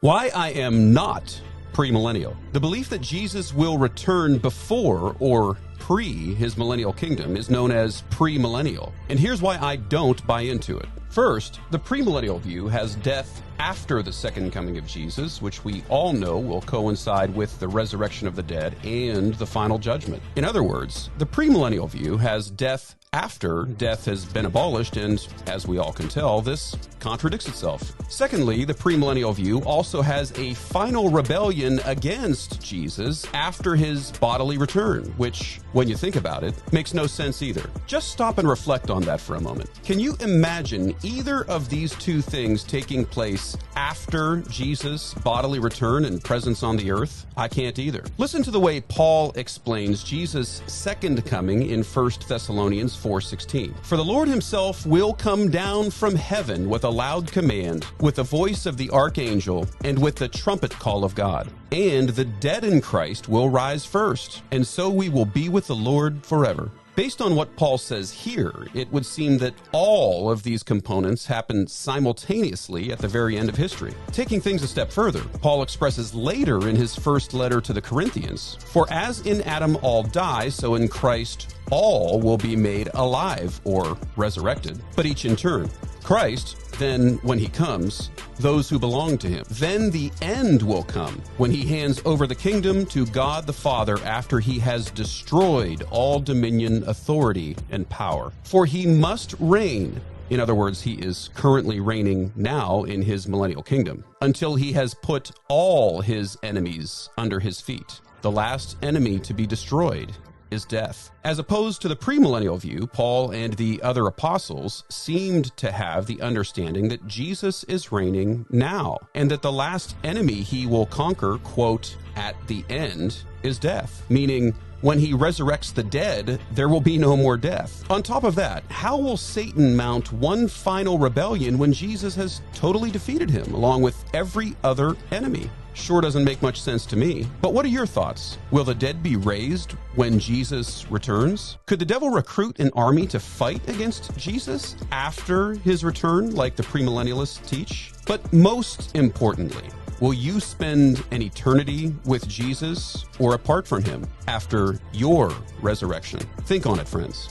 Why I am not premillennial. The belief that Jesus will return before or pre his millennial kingdom is known as premillennial. And here's why I don't buy into it. First, the premillennial view has death after the second coming of Jesus, which we all know will coincide with the resurrection of the dead and the final judgment. In other words, the premillennial view has death after death has been abolished, and as we all can tell, this contradicts itself. Secondly, the premillennial view also has a final rebellion against Jesus after his bodily return, which, when you think about it, makes no sense either. Just stop and reflect on that for a moment. Can you imagine either of these two things taking place after Jesus' bodily return and presence on the earth? I can't either. Listen to the way Paul explains Jesus' second coming in 1 Thessalonians 4:16. For the Lord himself will come down from heaven with a loud command, with the voice of the archangel, and with the trumpet call of God. And the dead in Christ will rise first, and so we will be with the Lord forever. Based on what Paul says here, it would seem that all of these components happen simultaneously at the very end of history. Taking things a step further, Paul expresses later in his first letter to the Corinthians, "For as in Adam all die, so in Christ all will be made alive," or resurrected, but each in turn. Christ, then when he comes, those who belong to him. Then the end will come, when he hands over the kingdom to God the Father after he has destroyed all dominion, authority, and power. For he must reign. In other words, he is currently reigning now in his millennial kingdom, until he has put all his enemies under his feet. The last enemy to be destroyed is death. As opposed to the premillennial view, Paul and the other apostles seemed to have the understanding that Jesus is reigning now, and that the last enemy he will conquer, quote, at the end, is death, meaning when he resurrects the dead, there will be no more death. On top of that, how will Satan mount one final rebellion when Jesus has totally defeated him, along with every other enemy? Sure doesn't make much sense to me. But what are your thoughts? Will the dead be raised when Jesus returns? Could the devil recruit an army to fight against Jesus after his return, like the premillennialists teach? But most importantly, will you spend an eternity with Jesus or apart from him after your resurrection? Think on it, friends.